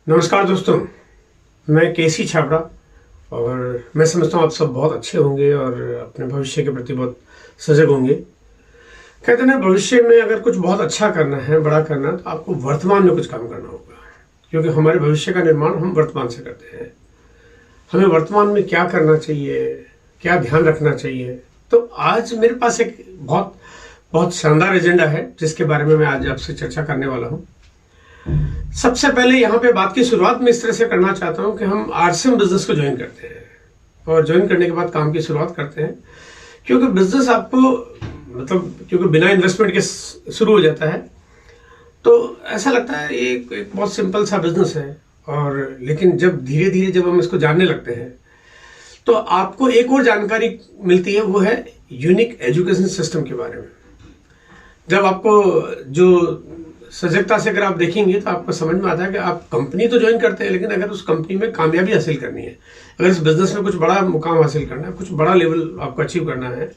नमस्कार दोस्तों, मैं केसी छाबड़ा और मैं समझता हूँ आप सब बहुत अच्छे होंगे और अपने भविष्य के प्रति बहुत सजग होंगे। कहते हैं ना, भविष्य में अगर कुछ बहुत अच्छा करना है, बड़ा करना है, तो आपको वर्तमान में कुछ काम करना होगा, क्योंकि हमारे भविष्य का निर्माण हम वर्तमान से करते हैं। हमें वर्तमान में क्या करना चाहिए, क्या ध्यान रखना चाहिए। तो आज मेरे पास एक बहुत बहुत शानदार एजेंडा है जिसके बारे में मैं आज आपसे चर्चा करने वाला हूँ। सबसे पहले यहाँ पे बात की शुरुआत में इस तरह से करना चाहता हूँ कि हम आरसीएम बिजनेस को ज्वाइन करते हैं और ज्वाइन करने के बाद काम की शुरुआत करते हैं, क्योंकि बिजनेस आपको क्योंकि बिना इन्वेस्टमेंट के शुरू हो जाता है। तो ऐसा लगता है ये एक बहुत सिंपल सा बिजनेस है, और लेकिन जब धीरे धीरे जब हम इसको जानने लगते हैं तो आपको एक और जानकारी मिलती है, वो है यूनिक एजुकेशन सिस्टम के बारे में। जब आपको जो सजगता से अगर आप देखेंगे तो आपको समझ में आता है कि आप कंपनी तो ज्वाइन करते हैं, लेकिन अगर उस कंपनी में कामयाबी हासिल करनी है, अगर इस बिजनेस में कुछ बड़ा मुकाम हासिल करना है, कुछ बड़ा लेवल आपको अचीव करना है,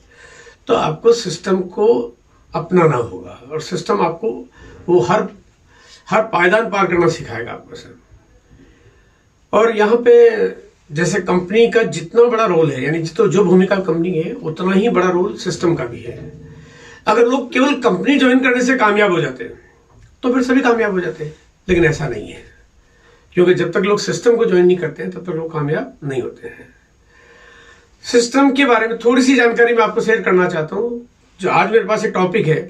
तो आपको सिस्टम को अपनाना होगा। और सिस्टम आपको वो हर पायदान पार करना सिखाएगा आपको सर। और यहाँ पे जैसे कंपनी का जितना बड़ा रोल है, यानी जो भूमिका कंपनी है, उतना ही बड़ा रोल सिस्टम का भी है। अगर लोग केवल कंपनी ज्वाइन करने से कामयाब हो जाते हैं तो फिर सभी कामयाब हो जाते हैं, लेकिन ऐसा नहीं है, क्योंकि जब तक लोग सिस्टम को ज्वाइन नहीं करते हैं तब तक लोग कामयाब नहीं होते हैं। सिस्टम के बारे में थोड़ी सी जानकारी मैं आपको शेयर करना चाहता हूं। जो आज मेरे पास एक टॉपिक है,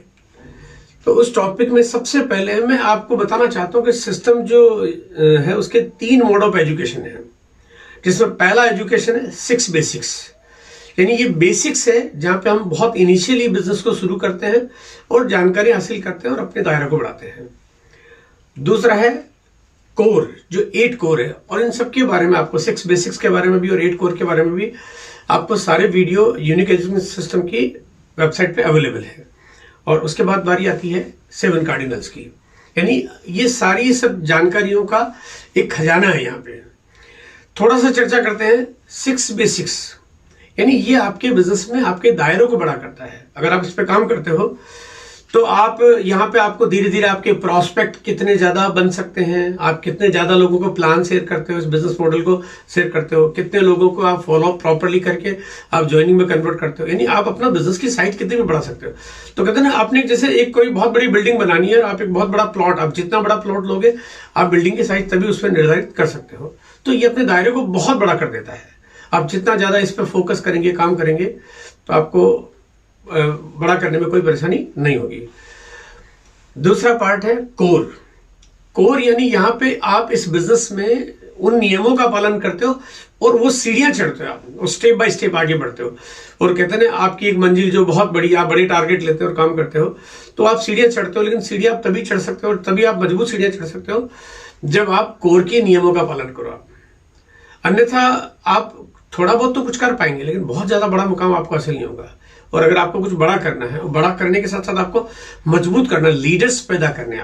तो उस टॉपिक में सबसे पहले मैं आपको बताना चाहता हूं कि सिस्टम जो है उसके 3 मोड ऑफ एजुकेशन है, जिसमें पहला एजुकेशन है 6 बेसिक्स, यानी ये बेसिक्स है जहां पे हम बहुत इनिशियली बिजनेस को शुरू करते हैं और जानकारी हासिल करते हैं और अपने दायरे को बढ़ाते हैं। दूसरा है कोर, जो 8 कोर है, और इन सब के बारे में आपको 6 बेसिक्स के बारे में भी और 8 कोर के बारे में भी आपको सारे वीडियो यूनिक एजुकेशन सिस्टम की वेबसाइट पे अवेलेबल है। और उसके बाद बारी आती है 7 कार्डिनल्स की, यानी ये सारी सब जानकारियों का एक खजाना है। यहाँ पे थोड़ा सा चर्चा करते हैं 6 बेसिक्स, यानी ये आपके बिजनेस में आपके दायरों को बड़ा करता है। अगर आप इस पे काम करते हो तो आप यहाँ पे आपको धीरे धीरे आपके प्रॉस्पेक्ट कितने ज्यादा बन सकते हैं, आप कितने ज्यादा लोगों को प्लान शेयर करते हो, इस बिजनेस मॉडल को शेयर करते हो, कितने लोगों को आप फॉलो अप प्रॉपरली करके आप ज्वाइनिंग में कन्वर्ट करते हो, यानी आप अपना बिजनेस की साइज कितनी भी बढ़ा सकते हो। तो कहते हैं ना, आपने जैसे एक कोई बहुत बड़ी बिल्डिंग बनानी है और आप एक बहुत बड़ा प्लॉट, आप जितना बड़ा प्लॉट लोगे आप बिल्डिंग की साइज तभी उस पर निर्धारित कर सकते हो। तो ये अपने दायरे को बहुत बड़ा कर देता है। आप जितना ज्यादा इस पर फोकस करेंगे, काम करेंगे, तो आपको बड़ा करने में कोई परेशानी नहीं होगी। दूसरा पार्ट है कोर। कोर यानी यहाँ पे आप इस बिजनेस में उन नियमों का पालन करते हो और वो सीढ़ियां चढ़ते हो, आप स्टेप बाय स्टेप आगे बढ़ते हो। और कहते हैं ना, आपकी एक मंजिल जो बहुत बड़ी, आप बड़े टारगेट लेते हो और काम करते हो, तो आप सीढ़ियां चढ़ते हो, लेकिन सीढ़ियां आप तभी चढ़ सकते हो और तभी आप मजबूत सीढ़ियां चढ़ सकते हो जब आप कोर के नियमों का पालन करो। आप अन्यथा आप थोड़ा बहुत तो कुछ कर पाएंगे, लेकिन बहुत ज्यादा बड़ा मुकाम आपको हासिल नहीं होगा। और अगर आपको कुछ बड़ा करना है, बड़ा करने के साथ साथ आपको मजबूत करना, लीडर्स पैदा करने,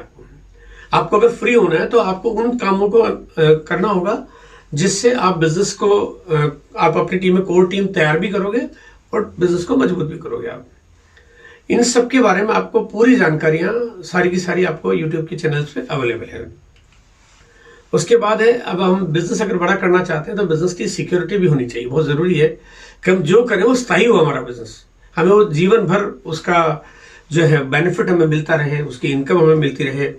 आपको अगर फ्री होना है तो आपको उन कामों को करना होगा जिससे आप बिजनेस को, आप अपनी टीम में कोर टीम तैयार भी करोगे और बिजनेस को मजबूत भी करोगे। आप इन सब के बारे में आपको पूरी जानकारियां सारी की सारी आपको यूट्यूब के चैनल्स पे अवेलेबल है। उसके बाद है, अब हम बिजनेस अगर बड़ा करना चाहते हैं तो बिजनेस की सिक्योरिटी भी होनी चाहिए। बहुत जरूरी है कि हम जो करें वो स्थायी हो, हमारा बिजनेस, हमें वो जीवन भर उसका जो है बेनिफिट हमें मिलता रहे, उसकी इनकम हमें मिलती रहे,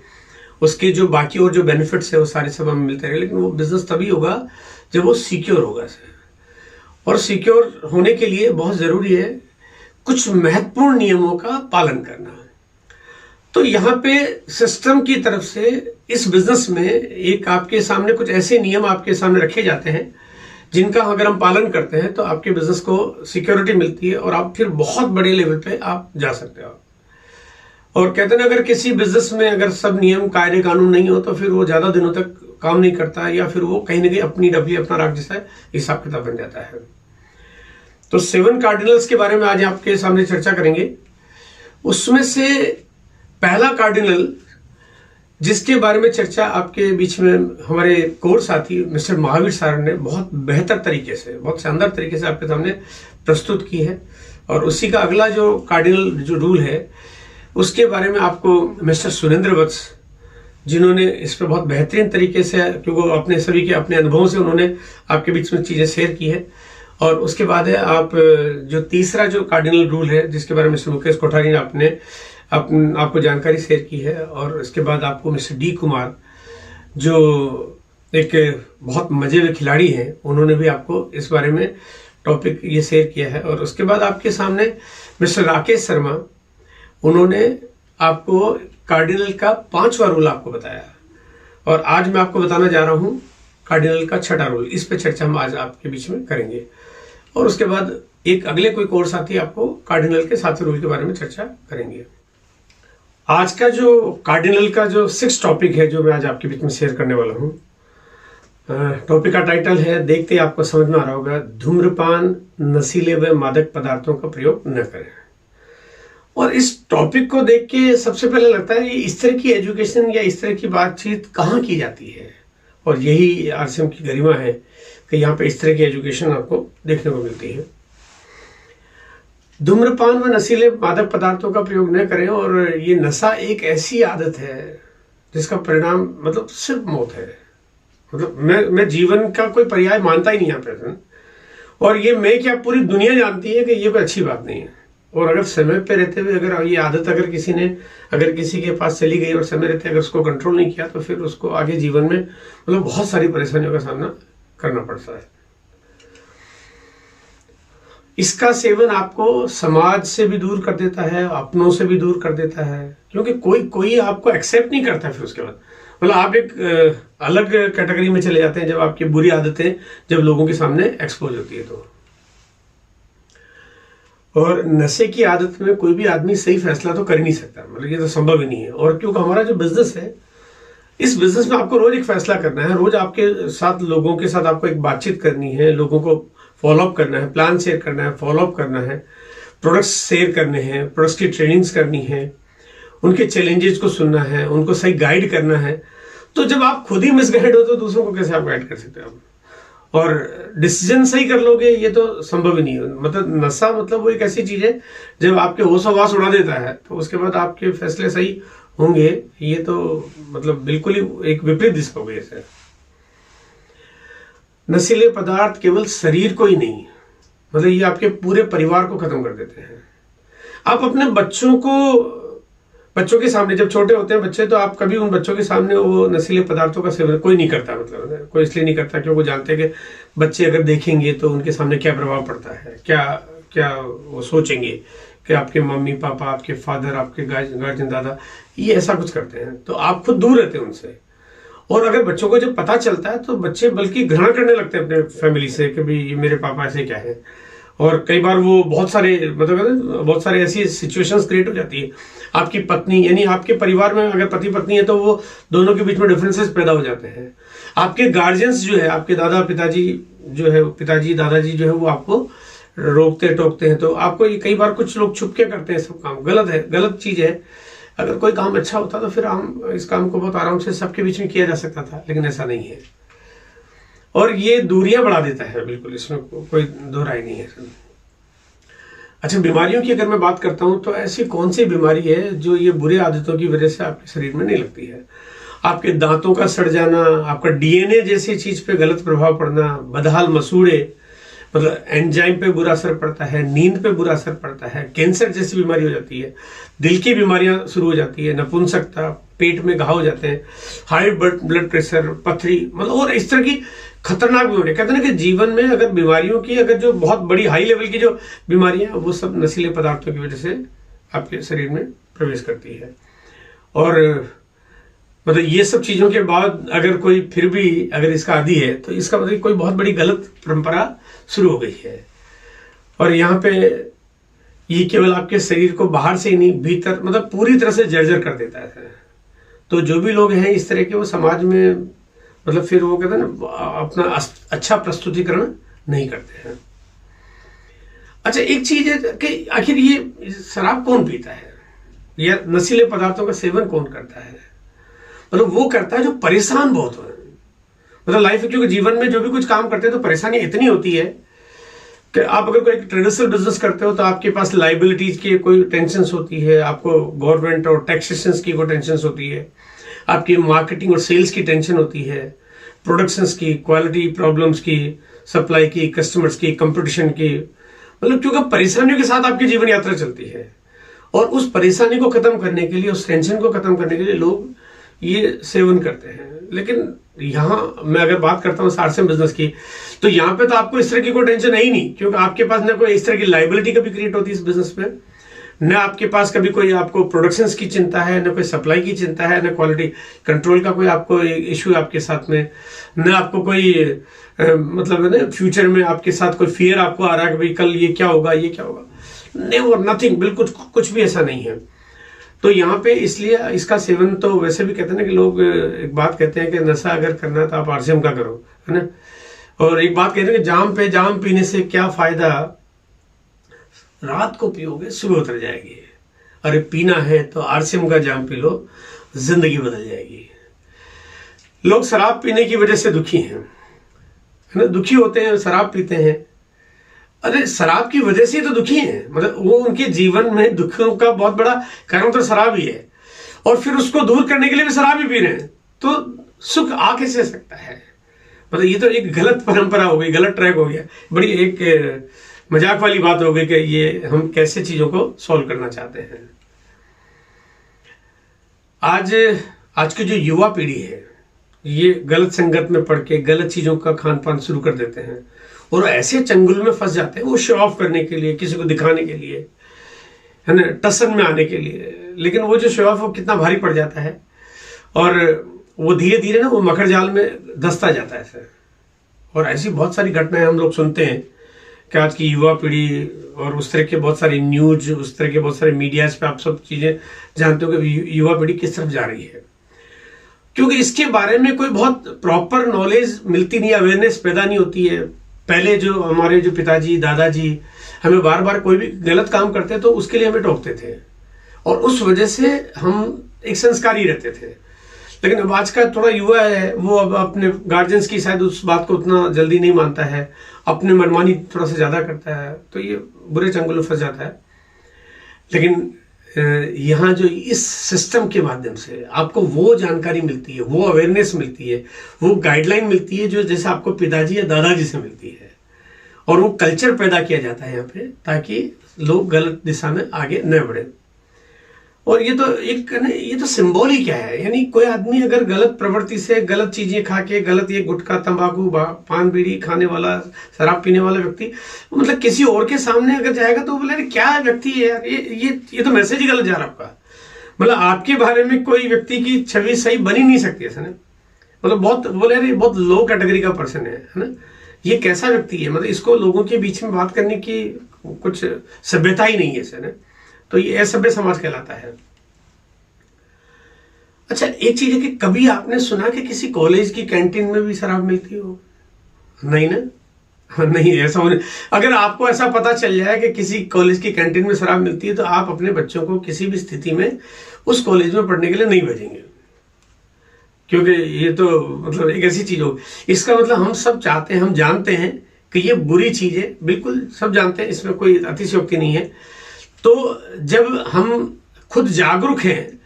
उसके जो बाकी और जो बेनिफिट्स है वो सारे सब हमें मिलते रहे। लेकिन वो बिजनेस तभी होगा जब वो सिक्योर होगा। और सिक्योर होने के लिए बहुत जरूरी है कुछ महत्वपूर्ण नियमों का पालन करना। तो यहाँ पे सिस्टम की तरफ से इस बिजनेस में एक आपके सामने कुछ ऐसे नियम आपके सामने रखे जाते हैं जिनका अगर हम पालन करते हैं तो आपके बिजनेस को सिक्योरिटी मिलती है और आप फिर बहुत बड़े लेवल पे आप जा सकते हो। और कहते हैं अगर किसी बिजनेस में अगर सब नियम कायदे कानून नहीं हो तो फिर वो ज्यादा दिनों तक काम नहीं करता, या फिर वो कहीं ना कहीं अपनी डबली, अपना राग जैसा हिसाब किताब बन जाता है। तो 7 कार्डिनल्स के बारे में आज आपके सामने चर्चा करेंगे। उसमें से पहला कार्डिनल जिसके बारे में चर्चा आपके बीच में हमारे कोर साथी मिस्टर महावीर सर ने बहुत बेहतर तरीके से, बहुत शानदार तरीके से आपके सामने प्रस्तुत की है, और उसी का अगला जो कार्डिनल जो रूल है उसके बारे में आपको मिस्टर सुरेंद्र वत्स जिन्होंने इस पर बहुत बेहतरीन तरीके से, क्योंकि वो अपने सभी के अपने अनुभवों से उन्होंने आपके बीच में चीज़ें शेयर की है। और उसके बाद है आप जो तीसरा जो कार्डिनल रूल है जिसके बारे में मिस्टर मुकेश कोठारी ने आपको जानकारी शेयर की है, और उसके बाद आपको मिस्टर डी कुमार जो एक बहुत मजे में खिलाड़ी हैं, उन्होंने भी आपको इस बारे में टॉपिक ये शेयर किया है। और उसके बाद आपके सामने मिस्टर राकेश शर्मा, उन्होंने आपको कार्डिनल का 5वां रूल आपको बताया, और आज मैं आपको बताना जा रहा हूं कार्डिनल का 6ठा रूल। इस पे चर्चा हम आज आपके बीच में करेंगे। और उसके बाद एक अगले कोई कोर्स आती है, आपको कार्डिनल के 7वें रूल के बारे में चर्चा करेंगे। आज का जो कार्डिनल का जो 6 टॉपिक है जो मैं आज आपके बीच में शेयर करने वाला हूं, टॉपिक का टाइटल है, देखते ही आपको समझ में आ रहा होगा, धूम्रपान, नशीले व मादक पदार्थों का प्रयोग न करें। और इस टॉपिक को देख के सबसे पहले लगता है इस तरह की एजुकेशन या इस तरह की बातचीत कहाँ की जाती है, और यही आरसीएम की गरिमा है कि यहाँ पे इस तरह की एजुकेशन आपको देखने को मिलती है। धूम्रपान व नशीले मादक पदार्थों का प्रयोग न करें, और ये नशा एक ऐसी आदत है जिसका परिणाम मतलब सिर्फ मौत है। मतलब मैं जीवन का कोई पर्याय मानता ही नहीं यहाँ पे, और ये मैं क्या पूरी दुनिया जानती है कि ये कोई अच्छी बात नहीं है। और अगर समय पे रहते हुए अगर ये आदत अगर किसी के पास चली गई और समय रहते अगर उसको कंट्रोल नहीं किया, तो फिर उसको आगे जीवन में मतलब बहुत सारी परेशानियों का सामना करना पड़ता है। इसका सेवन आपको समाज से भी दूर कर देता है, अपनों से भी दूर कर देता है, क्योंकि कोई आपको एक्सेप्ट नहीं करता। फिर उसके बाद मतलब आप एक अलग कैटेगरी में चले जाते हैं जब आपकी बुरी आदतें जब लोगों के सामने एक्सपोज होती है तो। और नशे की आदत में कोई भी आदमी सही फैसला तो कर ही नहीं सकता, मतलब ये तो संभव ही नहीं है। और क्योंकि हमारा जो बिजनेस है, इस बिजनेस में आपको रोज एक फैसला करना है, रोज आपके साथ लोगों के साथ आपको एक बातचीत करनी है, लोगों को फॉलोअप करना है, प्लान शेयर करना है, फॉलोअप करना है, प्रोडक्ट्स शेयर करने हैं, प्रोडक्ट्स की ट्रेनिंग्स करनी है, उनके चैलेंजेस को सुनना है, उनको सही गाइड करना है। तो जब आप खुद ही मिसगाइड हो तो दूसरों को कैसे आप गाइड कर सकते हैं? और डिसीजन सही कर लोगे, ये तो संभव ही नहीं है। मतलब नशा मतलब वो एक ऐसी चीज है जब आपके होश हवास उड़ा देता है, तो उसके बाद आपके फैसले सही होंगे, ये तो मतलब बिल्कुल ही एक विपरीत दिशा हो गई है। नशीले पदार्थ केवल शरीर को ही नहीं, मतलब ये आपके पूरे परिवार को खत्म कर देते हैं। आप अपने बच्चों के सामने, जब छोटे होते हैं बच्चे, तो आप कभी उन बच्चों के सामने वो नशीले पदार्थों का सेवन कोई नहीं करता। मतलब कोई इसलिए नहीं करता क्योंकि वो जानते हैं कि बच्चे अगर देखेंगे तो उनके सामने क्या प्रभाव पड़ता है, क्या वो सोचेंगे कि आपके मम्मी पापा, आपके फादर, आपके गार्जियन, दादा ये ऐसा कुछ करते हैं, तो आप खुद दूर रहते हैं उनसे। और अगर बच्चों को जब पता चलता है तो बच्चे बल्कि घृणा करने लगते हैं अपने फैमिली से कि भाई मेरे पापा ऐसे क्या है। और कई बार वो बहुत सारे ऐसी सिचुएशंस क्रिएट हो जाती है। आपकी पत्नी, यानी आपके परिवार में अगर पति पत्नी है तो वो दोनों के बीच में डिफरेंसेस पैदा हो जाते हैं। आपके गार्जियंस जो है, आपके पिताजी दादाजी जो है, वो आपको रोकते टोकते हैं। तो आपको ये कई बार कुछ लोग छुप के करते हैं सब काम, गलत चीज है। अगर कोई काम अच्छा होता तो फिर हम इस काम को बहुत आराम से सबके बीच में किया जा सकता था, लेकिन ऐसा नहीं है। और ये दूरियां बढ़ा देता है, बिल्कुल, इसमें कोई दो राय नहीं है। अच्छा, बीमारियों की अगर मैं बात करता हूं तो ऐसी कौन सी बीमारी है जो ये बुरी आदतों की वजह से आपके शरीर में नहीं लगती है? आपके दांतों का सड़ जाना, आपका डीएनए जैसी चीज पे गलत प्रभाव पड़ना, बदहाल मसूड़े, मतलब एंजाइम पे बुरा असर पड़ता है, नींद पे बुरा असर पड़ता है, कैंसर जैसी बीमारी हो जाती है, दिल की बीमारियां शुरू हो जाती है, नपुंसकता, पेट में घाव हो जाते हैं, हाई ब्लड प्रेशर, पथरी, मतलब और इस तरह की खतरनाक बीमारी। कहते हैं कि जीवन में अगर बीमारियों की अगर जो बहुत बड़ी हाई लेवल की जो बीमारियां, वो सब नशीले पदार्थों की वजह से आपके शरीर में प्रवेश करती है। और मतलब ये सब चीजों के बाद अगर कोई फिर भी अगर इसका आदी है तो इसका मतलब कोई बहुत बड़ी गलत परंपरा शुरू हो गई है। और यहाँ पे ये केवल आपके शरीर को बाहर से ही नहीं, भीतर मतलब पूरी तरह से जर्जर कर देता है। तो जो भी लोग हैं इस तरह के, वो समाज में मतलब फिर वो कहते हैं ना, अपना अच्छा प्रस्तुतिकरण नहीं करते हैं। अच्छा, एक चीज है कि आखिर ये शराब कौन पीता है या नशीले पदार्थों का सेवन कौन करता है? मतलब वो करता है जो परेशान बहुत हो, मतलब लाइफ में, क्योंकि जीवन में जो भी कुछ काम करते हैं तो परेशानी इतनी होती है कि आप अगर कोई ट्रेडिशनल बिजनेस करते हो तो आपके पास लाइबिलिटीज की कोई टेंशन होती है, आपको गवर्नमेंट और टैक्सेशन की कोई टेंशन होती है, आपकी मार्केटिंग और सेल्स की टेंशन होती है, प्रोडक्शंस की, क्वालिटी प्रॉब्लम्स की, सप्लाई की, कस्टमर्स की, कंपटीशन की, मतलब क्योंकि परेशानियों के साथ आपकी जीवन यात्रा चलती है। और उस परेशानी को खत्म करने के लिए, उस टेंशन को खत्म करने के लिए लोग ये सेवन करते हैं। लेकिन यहाँ मैं अगर बात करता हूँ आरसीएम बिजनेस की, तो यहाँ पे तो आपको इस तरह की कोई टेंशन है ही नहीं, क्योंकि आपके पास ना कोई इस तरह की लाइबिलिटी कभी क्रिएट होती है इस बिजनेस में, न आपके पास कभी कोई आपको प्रोडक्शंस की चिंता है, न कोई सप्लाई की चिंता है, न क्वालिटी कंट्रोल का कोई आपको इश्यू है आपके साथ में, न आपको कोई मतलब है ना फ्यूचर में आपके साथ कोई फियर आपको आ रहा है कि भाई कल ये क्या होगा, ये क्या होगा, नेवर, नथिंग, बिल्कुल कुछ भी ऐसा नहीं है। तो यहाँ पे इसलिए इसका सेवन तो वैसे भी कहते हैं ना कि लोग एक बात कहते हैं कि नशा अगर करना है तो आप आरसीएम का करो, है ना। और एक बात कहते हैं कि जाम पे जाम पीने से क्या फायदा, रात को पियोगे सुबह उतर जाएगी, अरे पीना है तो आरसीएम का जाम पी लो, जिंदगी बदल जाएगी। लोग शराब पीने की वजह से दुखी हैं, है ना, दुखी होते हैं, शराब पीते हैं। अरे शराब की वजह से तो दुखी हैं, मतलब वो उनके जीवन में दुखों का बहुत बड़ा कारण तो शराब ही है, और फिर उसको दूर करने के लिए भी शराब ही पी रहे हैं, तो सुख आ कैसे सकता है। मतलब ये तो एक गलत परंपरा हो गई, गलत ट्रैक हो गया, बड़ी एक मजाक वाली बात हो गई कि ये हम कैसे चीजों को सॉल्व करना चाहते हैं। आज की जो युवा पीढ़ी है ये गलत संगत में पड़ के गलत चीजों का खान पान शुरू कर देते हैं, और ऐसे चंगुल में फंस जाते हैं वो शो ऑफ करने के लिए, किसी को दिखाने के लिए, है ना, टसन में आने के लिए। लेकिन वो जो शो ऑफ वो कितना भारी पड़ जाता है, और वो धीरे धीरे ना वो मकर जाल में धंसता जाता है ऐसे। और ऐसी बहुत सारी घटनाएं हम लोग सुनते हैं कि आज की युवा पीढ़ी, और उस तरह के बहुत सारी न्यूज, उस तरह के बहुत सारे मीडियाज पे आप सब चीजें जानते हो कि युवा पीढ़ी किस तरफ जा रही है, क्योंकि इसके बारे में कोई बहुत प्रॉपर नॉलेज मिलती नहीं, अवेयरनेस पैदा नहीं होती है। पहले जो हमारे जो पिताजी दादाजी हमें बार बार कोई भी गलत काम करते तो उसके लिए हमें टोकते थे, और उस वजह से हम एक संस्कारी रहते थे। लेकिन अब आज का थोड़ा युवा है, वो अब अपने गार्जियंस की शायद उस बात को उतना जल्दी नहीं मानता है, अपने मनमानी थोड़ा सा ज्यादा करता है, तो ये बुरे चंगुल में फंस जाता है। लेकिन यहाँ जो इस सिस्टम के माध्यम से आपको वो जानकारी मिलती है, वो अवेयरनेस मिलती है, वो गाइडलाइन मिलती है जो जैसे आपको पिताजी या दादाजी से मिलती है, और वो कल्चर पैदा किया जाता है यहाँ पे, ताकि लोग गलत दिशा में आगे न बढ़े। और ये तो सिंबल ही क्या है, यानी कोई आदमी अगर गलत प्रवृत्ति से, गलत चीजें खा के, गलत ये गुटखा तंबाकू पान बीड़ी खाने वाला, शराब पीने वाला व्यक्ति मतलब किसी और के सामने अगर जाएगा तो बोले क्या व्यक्ति है यार, ये तो मैसेज ही गलत जा रहा है आपका। मतलब आपके बारे में कोई व्यक्ति की छवि सही बन ही नहीं सकती ऐसा ना, मतलब बहुत बोले यार ये बहुत लो कैटेगरी का पर्सन है ना, ये कैसा व्यक्ति है, मतलब इसको लोगों के बीच में बात करने की कुछ सभ्यता ही नहीं है ऐसे ना, तो ये असभ्य समाज कहलाता है। अच्छा एक चीज है कि कभी आपने सुना कि किसी कॉलेज की कैंटीन में भी शराब मिलती हो? नहीं ना, नहीं ऐसा होने। अगर आपको ऐसा पता चल जाए कि किसी कॉलेज की कैंटीन में शराब मिलती है तो आप अपने बच्चों को किसी भी स्थिति में उस कॉलेज में पढ़ने के लिए नहीं भेजेंगे, क्योंकि ये तो मतलब एक ऐसी चीज हो। इसका मतलब हम सब चाहते हैं, हम जानते हैं कि ये बुरी चीज है, बिल्कुल सब जानते हैं, इसमें कोई अतिशयोक्ति नहीं है। तो जब हम खुद जागरूक हैं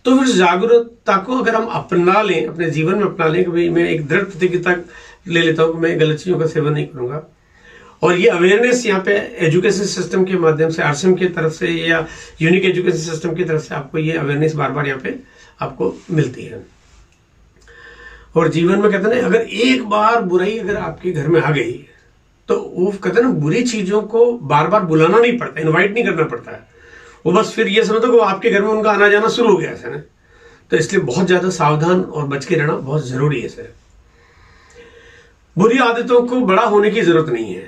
तो फिर जागरूकता को अगर हम अपना लें, अपने जीवन में अपना लें कि भाई मैं एक दृढ़ प्रतिज्ञता ले लेता हूं कि मैं गलत चीजों का सेवन नहीं करूंगा, और ये अवेयरनेस यहाँ पे एजुकेशन सिस्टम के माध्यम से, आरसीएम की तरफ से या यूनिक एजुकेशन सिस्टम की तरफ से आपको ये अवेयरनेस बार बार यहाँ पे आपको मिलती है। और जीवन में कहते हैं ना, अगर एक बार बुराई अगर आपके घर में आ गई तो वो कहते हैं ना, बुरी चीजों को बार बार बुलाना नहीं पड़ता, इन्वाइट नहीं करना पड़ता है, वो बस फिर ये समझो कि वो आपके घर में उनका आना जाना शुरू हो गया ऐसा ना। तो इसलिए बहुत ज्यादा सावधान और बच के रहना बहुत जरूरी है सर। बुरी आदतों को बड़ा होने की जरूरत नहीं है,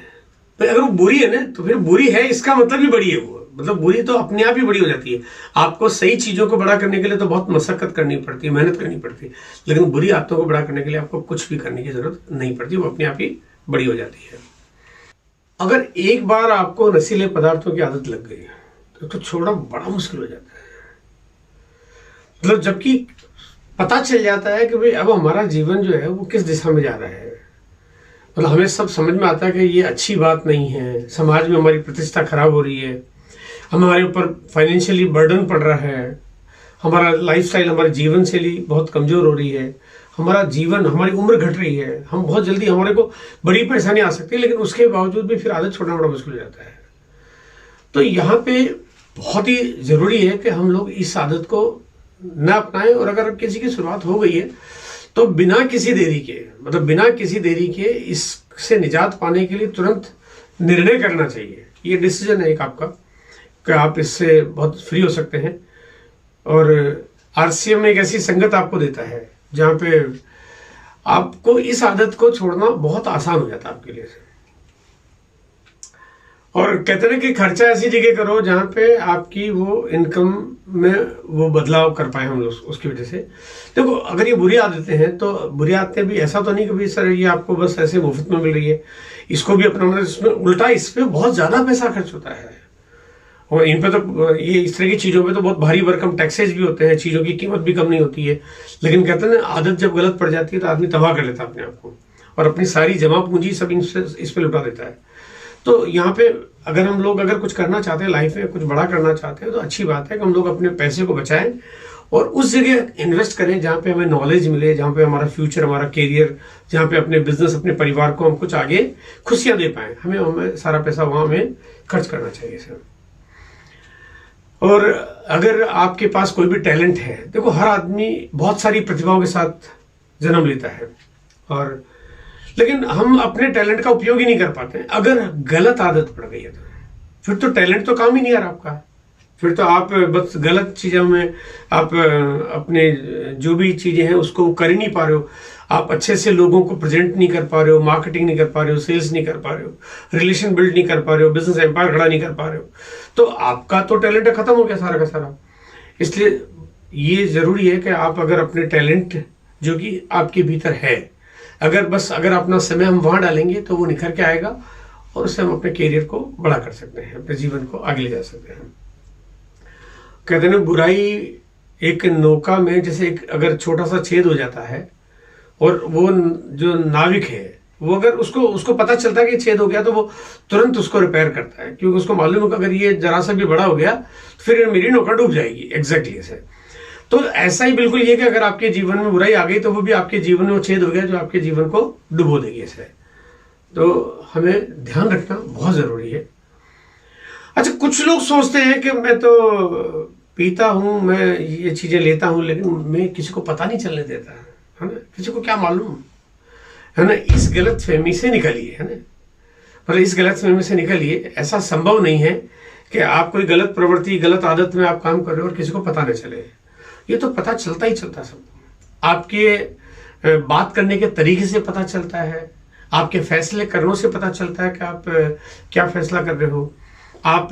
तो अगर वो बुरी है ना तो फिर बुरी है इसका मतलब ही बड़ी है वो, मतलब बुरी तो अपने आप ही बड़ी हो जाती है। आपको सही चीजों को बड़ा करने के लिए तो बहुत मशक्कत करनी पड़ती है, मेहनत करनी पड़ती है, लेकिन बुरी आदतों को बड़ा करने के लिए आपको कुछ भी करने की जरूरत नहीं पड़ती, वो अपने आप ही बड़ी हो जाती है। अगर एक बार आपको नशीले पदार्थों की आदत लग गई तो छोड़ना बड़ा मुश्किल हो जाता है। मतलब जबकि पता चल जाता है कि भाई अब हमारा जीवन जो है वो किस दिशा में जा रहा है, मतलब हमें सब समझ में आता है कि ये अच्छी बात नहीं है, समाज में हमारी प्रतिष्ठा खराब हो रही है, हमारे ऊपर फाइनेंशियली बर्डन पड़ रहा है, हमारा लाइफस्टाइल, हमारी जीवन शैली बहुत कमजोर हो रही है, हमारा जीवन, हमारी उम्र घट रही है, हम बहुत जल्दी, हमारे को बड़ी परेशानी आ सकती है, लेकिन उसके बावजूद भी फिर आदत छोड़ना बड़ा मुश्किल हो जाता है। तो यहाँ पे बहुत ही जरूरी है कि हम लोग इस आदत को न अपनाएं, और अगर किसी की शुरुआत हो गई है तो बिना किसी देरी के, मतलब बिना किसी देरी के इससे निजात पाने के लिए तुरंत निर्णय करना चाहिए। ये डिसीजन है एक आपका कि आप इससे बहुत फ्री हो सकते हैं। और आरसीएम एक ऐसी संगत आपको देता है जहाँ पे आपको इस आदत को छोड़ना बहुत आसान हो जाता है आपके लिए। और कहते हैं कि खर्चा ऐसी जगह करो जहाँ पे आपकी वो इनकम में वो बदलाव कर पाए हम लोग, उसकी वजह से। देखो, अगर ये बुरी आदतें हैं तो बुरी आदतें भी ऐसा तो नहीं कि भाई सर ये आपको बस ऐसे मुफ्त में मिल रही है, इसको भी अपनाना, इसमें उल्टा इस पे बहुत ज्यादा पैसा खर्च होता है। और इन पे तो ये इस तरह की चीजों पे तो बहुत भारी भरकम टैक्सेज भी होते हैं, चीजों की कीमत भी कम नहीं होती है। लेकिन कहते हैं ना, आदत जब गलत पड़ जाती है तो आदमी तबाह कर लेता है अपने आप को, और अपनी सारी जमा पूंजी सब इस पे लुटा देता है। तो यहाँ पे अगर हम लोग अगर कुछ करना चाहते हैं लाइफ में, कुछ बड़ा करना चाहते हैं, तो अच्छी बात है कि हम लोग अपने पैसे को बचाएं और उस जगह इन्वेस्ट करें जहाँ पे हमें नॉलेज मिले, जहाँ पे हमारा फ्यूचर, हमारा कैरियर, जहाँ पे अपने बिजनेस, अपने परिवार को हम कुछ आगे खुशियां दे पाए। हमें सारा पैसा वहां हमें खर्च करना चाहिए सर। और अगर आपके पास कोई भी टैलेंट है, देखो हर आदमी बहुत सारी प्रतिभाओं के साथ जन्म लेता है, और लेकिन हम अपने टैलेंट का उपयोग ही नहीं कर पाते। अगर गलत आदत पड़ गई है तो फिर तो टैलेंट तो काम ही नहीं आ रहा आपका। फिर तो आप बस गलत चीजों में आप अपने जो भी चीजें हैं उसको कर ही नहीं पा रहे हो। आप अच्छे से लोगों को प्रेजेंट नहीं कर पा रहे हो, मार्केटिंग नहीं कर पा रहे हो, सेल्स नहीं कर पा रहे हो, रिलेशन बिल्ड नहीं कर पा रहे हो, बिजनेस एम्पायर खड़ा नहीं कर पा रहे हो, तो आपका तो टैलेंट खत्म हो गया सारा का सारा। इसलिए ये जरूरी है कि आप अगर अपने टैलेंट जो कि आपके भीतर है, अगर अपना समय हम वहां डालेंगे तो वो निखर के आएगा, और उससे हम अपने कैरियर को बड़ा कर सकते हैं, अपने जीवन को आगे ले जा सकते हैं। कहते हैं बुराई एक नौका में जैसे एक अगर छोटा सा छेद हो जाता है, और वो जो नाविक है वो अगर उसको पता चलता है कि छेद हो गया तो वो तुरंत उसको रिपेयर करता है, क्योंकि उसको मालूम है कि अगर ये जरा सा भी बड़ा हो गया तो फिर मेरी नौका डूब जाएगी। एग्जैक्टली ऐसे। तो ऐसा ही बिल्कुल ये कि अगर आपके जीवन में बुराई आ गई तो वो भी आपके जीवन में वो छेद हो गया जो आपके जीवन को डुबो देगी ऐसे। तो हमें ध्यान रखना बहुत जरूरी है। अच्छा, कुछ लोग सोचते हैं कि मैं तो पीता हूं, मैं ये चीजें लेता हूं, लेकिन मैं किसी को पता नहीं चलने देता, है ना, किसी को क्या मालूम, है ना। इस गलत फहमी से निकलिए, है ना, मतलब इस गलत फहमी से निकलिए। ऐसा संभव नहीं है कि आप कोई गलत प्रवृत्ति, गलत आदत में आप काम कर रहे हो और किसी को पता न चले। ये तो पता चलता ही चलता सबको। आपके बात करने के तरीके से पता चलता है, आपके फैसले करनों से पता चलता है कि आप क्या फैसला कर रहे हो, आप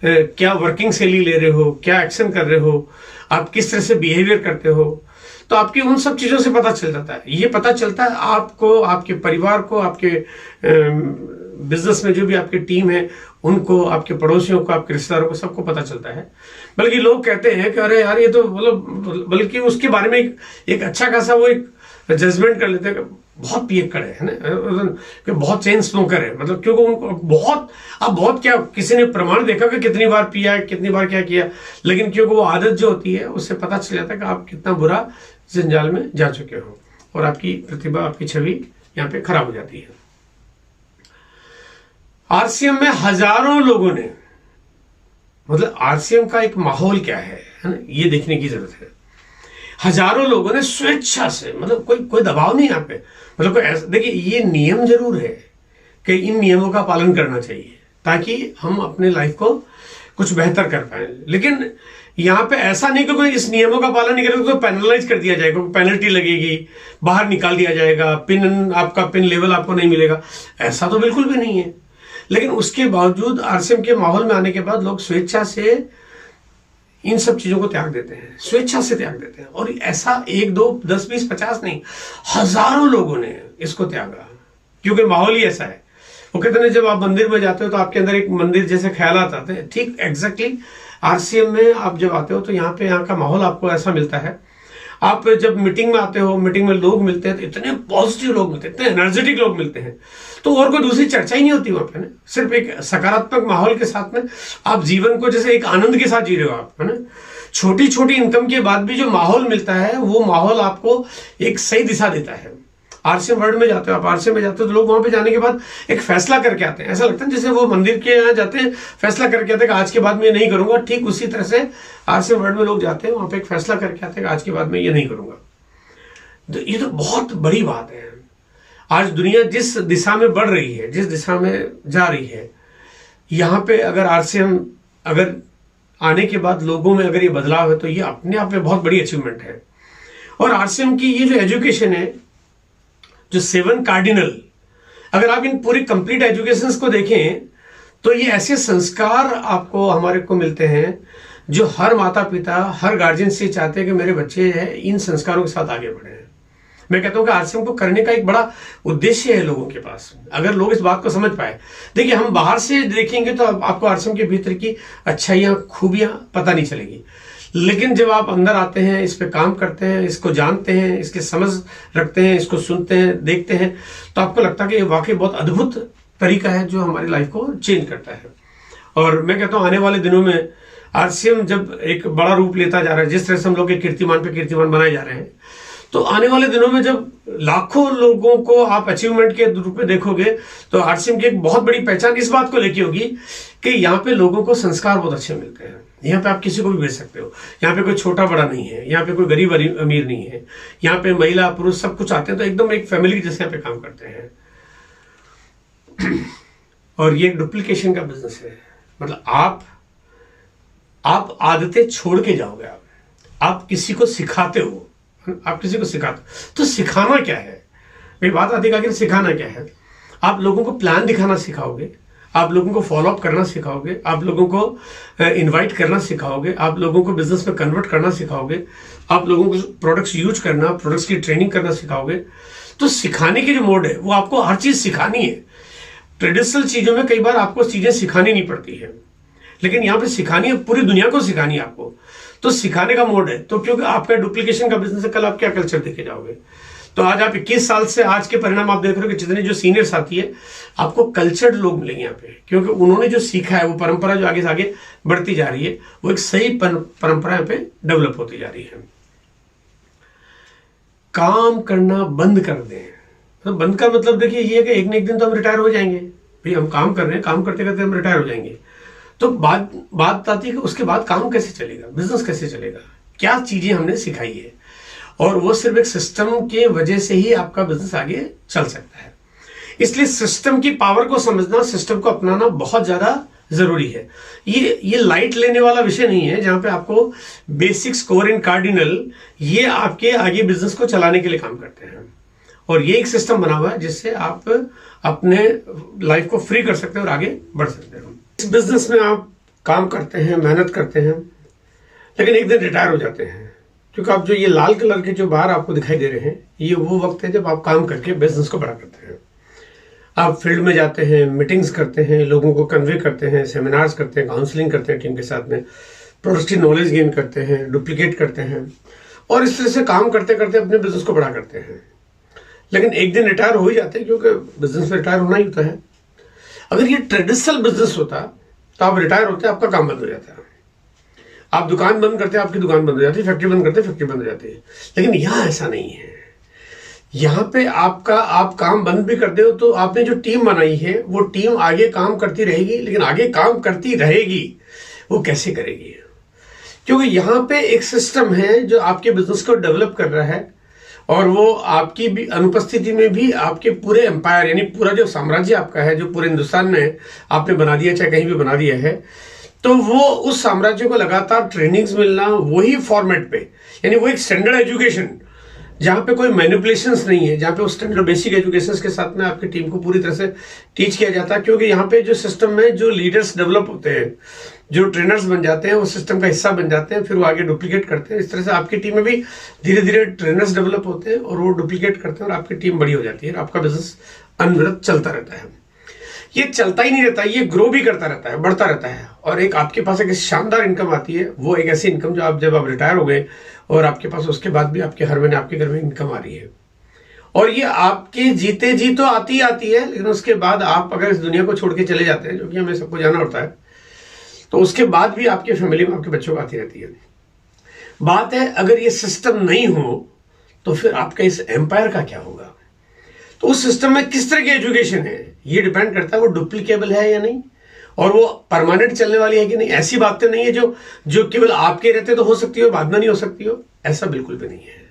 क्या वर्किंग शैली ले रहे हो, क्या एक्शन कर रहे हो, आप किस तरह से बिहेवियर करते हो। तो आपकी उन सब चीजों से पता चल जाता है। ये पता चलता है आपको, आपके परिवार को, आपके बिजनेस में जो भी आपकी टीम है उनको, आपके पड़ोसियों को, आपके रिश्तेदारों को, सबको पता चलता है। बल्कि लोग कहते हैं कि अरे यार ये तो मतलब, बल्कि उसके बारे में एक अच्छा खासा वो एक जजमेंट कर लेते हैं कि बहुत पियक्कड़ है ना, कि बहुत चेन स्मोकर है, मतलब क्योंकि उनको बहुत क्या, किसी ने प्रमाण देखा कि कितनी बार पिया है, कितनी बार क्या किया, लेकिन क्योंकि वो आदत जो होती है उससे पता चल जाता है कि आप कितना बुरा जंजाल में जा चुके हो, और आपकी प्रतिभा, आपकी छवि यहाँ पे खराब हो जाती है। आरसीएम में हजारों लोगों ने, मतलब आरसीएम का एक माहौल क्या है ना, ये देखने की जरूरत है। हजारों लोगों ने स्वेच्छा से, मतलब कोई दबाव नहीं यहाँ पे, मतलब कोई ऐसा, देखिए ये नियम जरूर है कि इन नियमों का पालन करना चाहिए ताकि हम अपने लाइफ को कुछ बेहतर कर पाए। लेकिन यहाँ पे ऐसा नहीं कि कोई इस नियमों का पालन नहीं करेगा तो पेनलाइज कर दिया जाएगा, पेनल्टी लगेगी, बाहर निकाल दिया जाएगा, आपका पिन लेवल आपको नहीं मिलेगा, ऐसा तो बिल्कुल भी नहीं है। लेकिन उसके बावजूद आरसीएम के माहौल में आने के बाद लोग स्वेच्छा से इन सब चीजों को त्याग देते हैं, स्वेच्छा से त्याग देते हैं। और ऐसा 1, 2, 10, 20, 50 नहीं, हजारों लोगों ने इसको त्यागा, क्योंकि माहौल ही ऐसा है। वो कहते हैं जब आप मंदिर में जाते हो तो आपके अंदर एक मंदिर जैसे ख्यालात आते हैं, ठीक एग्जैक्टली आरसीएम में आप जब आते हो तो यहाँ का माहौल आपको ऐसा मिलता है। आप जब मीटिंग में आते हो, मीटिंग में लोग मिलते हैं तो इतने पॉजिटिव लोग मिलते हैं, इतने एनर्जेटिक लोग मिलते हैं, तो और कोई दूसरी चर्चा ही नहीं होती वहां पे ना। सिर्फ एक सकारात्मक माहौल के साथ में आप जीवन को जैसे एक आनंद के साथ जी रहे हो आप, है ना। छोटी छोटी इनकम के बाद भी जो माहौल मिलता है वो माहौल आपको एक सही दिशा देता है। आरसीएम वर्ल्ड में जाते हो आप, आरसीएम में जाते हो तो लोग वहां पे जाने के बाद एक फैसला करके आते हैं। ऐसा लगता है जैसे वो मंदिर के यहाँ जाते हैं, फैसला करके आते हैं कि आज के बाद मैं ये नहीं करूंगा। ठीक उसी तरह से आरसीएम वर्ल्ड में लोग जाते हैं, वहां पे एक फैसला करके आते हैं कि आज के बाद मैं ये नहीं करूंगा। तो ये तो बहुत बड़ी बात है। आज दुनिया जिस दिशा में बढ़ रही है, जिस दिशा में जा रही है, यहाँ पे अगर आरसीएम अगर आने के बाद लोगों में अगर ये बदलाव है तो ये अपने आप में बहुत बड़ी अचीवमेंट है। और आरसीएम की ये जो एजुकेशन है, जो 7 कार्डिनल, अगर आप इन पूरी कंप्लीट एजुकेशन को देखें तो ये ऐसे संस्कार आपको हमारे को मिलते हैं जो हर माता पिता, हर गार्जियन से चाहते हैं कि मेरे बच्चे हैं इन संस्कारों के साथ आगे बढ़े। मैं कहता हूं कि आरसीएम को करने का एक बड़ा उद्देश्य है लोगों के पास, अगर लोग इस बात को समझ पाए। देखिए, हम बाहर से देखेंगे तो आपको आरसीएम के भीतर की अच्छाइयां, खूबियां पता नहीं चलेगी, लेकिन जब आप अंदर आते हैं, इस पे काम करते हैं, इसको जानते हैं, इसके समझ रखते हैं, इसको सुनते हैं, देखते हैं, तो आपको लगता है कि ये वाकई बहुत अद्भुत तरीका है जो हमारी लाइफ को चेंज करता है। और मैं कहता हूं आने वाले दिनों में आरसीएम जब एक बड़ा रूप लेता जा रहा है, जिस तरह से हम लोग के कीर्तिमान पे कीर्तिमान बनाए जा रहे हैं, तो आने वाले दिनों में जब लाखों लोगों को आप अचीवमेंट के रूप में देखोगे तो आरसीएम की एक बहुत बड़ी पहचान इस बात को लेके होगी कि यहाँ पे लोगों को संस्कार बहुत अच्छे मिलते हैं। यहाँ पे आप किसी को भी भेज सकते हो, यहाँ पे कोई छोटा बड़ा नहीं है, यहाँ पे कोई गरीब अमीर नहीं है, यहाँ पे महिला पुरुष सब कुछ आते हैं, तो एकदम एक फैमिली जैसे यहाँ पे काम करते हैं। और ये एक डुप्लीकेशन का बिजनेस है, मतलब आप आदतें छोड़ के जाओगे। आप किसी को सिखाते हो, आप किसी को सिखाते हो तो सिखाना क्या है, मेरी बात आती है कि सिखाना क्या है। आप लोगों को प्लान दिखाना सिखाओगे, आप लोगों को फॉलो अप करना सिखाओगे, आप लोगों को इनवाइट करना सिखाओगे, आप लोगों को बिजनेस में कन्वर्ट करना सिखाओगे, आप लोगों को प्रोडक्ट्स यूज करना, प्रोडक्ट्स की ट्रेनिंग करना सिखाओगे। तो सिखाने की जो मोड है वो आपको हर चीज सिखानी है। ट्रेडिशनल चीजों में कई बार आपको चीजें सिखानी नहीं पड़ती है, लेकिन यहाँ पे सिखानी है, पूरी दुनिया को सिखानी है आपको, तो सिखाने का मोड है। तो क्योंकि आपका डुप्लीकेशन का बिजनेस है, कल आप क्या कल्चर देखे जाओगे। तो आज आप 21 साल से आज के परिणाम आप देख रहे हो कि जितने जो सीनियर साथी है आपको कल्चर्ड लोग मिलेंगे यहाँ पे, क्योंकि उन्होंने जो सीखा है वो परंपरा जो आगे से आगे बढ़ती जा रही है, वो एक सही परंपरा यहाँ पे डेवलप होती जा रही है। काम करना बंद कर दें, तो बंद का मतलब देखिए ये है कि एक न एक दिन तो हम रिटायर हो जाएंगे। भाई हम काम कर रहे हैं, काम करते करते हम रिटायर हो जाएंगे। तो बात आती है कि उसके बाद काम कैसे चलेगा, बिजनेस कैसे चलेगा, क्या चीजें हमने सिखाई है, और वो सिर्फ एक सिस्टम के वजह से ही आपका बिजनेस आगे चल सकता है। इसलिए सिस्टम की पावर को समझना, सिस्टम को अपनाना बहुत ज्यादा जरूरी है। ये लाइट लेने वाला विषय नहीं है, जहां पे आपको बेसिक्स, कोर एंड कार्डिनल ये आपके आगे बिजनेस को चलाने के लिए काम करते हैं। और ये एक सिस्टम बना हुआ है जिससे आप अपने लाइफ को फ्री कर सकते हैं और आगे बढ़ सकते हैं। इस बिजनेस में आप काम करते हैं, मेहनत करते हैं, लेकिन एक दिन रिटायर हो जाते हैं, क्योंकि आप जो ये लाल कलर के जो बाहर आपको दिखाई दे रहे हैं, ये वो वक्त है जब आप काम करके बिजनेस को बड़ा करते हैं। आप फील्ड में जाते हैं, मीटिंग्स करते हैं, लोगों को कन्वे करते हैं, सेमिनार्स करते हैं, काउंसलिंग करते हैं टीम के साथ में, प्रोडक्ट की नॉलेज गेन करते हैं, डुप्लीकेट करते हैं, और इस तरह से काम करते करते अपने बिजनेस को बड़ा करते हैं। लेकिन एक दिन रिटायर हो ही जाते हैं, क्योंकि बिजनेस में रिटायर होना ही होता है। अगर ये ट्रेडिशनल बिजनेस होता तो आप रिटायर होते, आपका काम बंद हो जाता है। आप दुकान बंद करते, आपकी दुकान बंद हो जाती, फैक्ट्री बंद करते, फैक्ट्री बंद हो जाती है। लेकिन यहाँ ऐसा नहीं है। यहाँ पे आप काम बंद भी करते हो तो आपने जो टीम बनाई है वो टीम आगे काम करती रहेगी, लेकिन आगे काम करती रहेगी वो कैसे करेगी, क्योंकि यहाँ पे एक सिस्टम है जो आपके बिजनेस को डेवलप कर रहा है, और वो आपकी भी अनुपस्थिति में भी आपके पूरे एम्पायर, यानी पूरा जो साम्राज्य आपका है, जो पूरे हिंदुस्तान में आपने बना दिया, चाहे कहीं भी बना दिया है, तो वो उस साम्राज्य को लगातार ट्रेनिंग्स मिलना वही फॉर्मेट पे, यानी वो एक स्टैंडर्ड एजुकेशन जहां पे कोई मैनिपुलेशंस नहीं है, जहां पे उस स्टैंडर्ड बेसिक एजुकेशन के साथ में आपकी टीम को पूरी तरह से टीच किया जाता है। क्योंकि यहाँ पे जो सिस्टम में जो लीडर्स डेवलप होते हैं, जो ट्रेनर्स बन जाते हैं, वो सिस्टम का हिस्सा बन जाते हैं, फिर वो आगे डुप्लीकेट करते हैं। इस तरह से आपकी टीम में भी धीरे धीरे ट्रेनर्स डेवलप होते हैं और वो डुप्लीकेट करते हैं, और आपकी टीम बड़ी हो जाती है, आपका बिजनेस अनवरत चलता रहता है। ये चलता ही नहीं रहता, ये ग्रो भी करता रहता है, बढ़ता रहता है, और एक आपके पास एक शानदार इनकम आती है। वो एक ऐसी इनकम जो जब आप रिटायर हो गए और आपके पास उसके बाद भी आपके हर महीने आपके घर में इनकम आ रही है, और ये आपके जीते जी तो आती है, लेकिन उसके बाद आप अगर इस दुनिया को छोड़ के चले जाते हैं, जो कि हमें सबको जाना होता है, तो उसके बाद भी आपके फैमिली में आपके बच्चों को आती रहती है। बात है अगर ये सिस्टम नहीं हो तो फिर आपका इस एम्पायर का क्या होगा। तो उस सिस्टम में किस तरह की एजुकेशन है ये डिपेंड करता है वो डुप्लीकेबल है या नहीं, और वो परमानेंट चलने वाली है कि नहीं। ऐसी बातें नहीं है जो केवल आपके रहते तो हो सकती हो, बाद में नहीं हो सकती हो, ऐसा बिल्कुल भी नहीं है।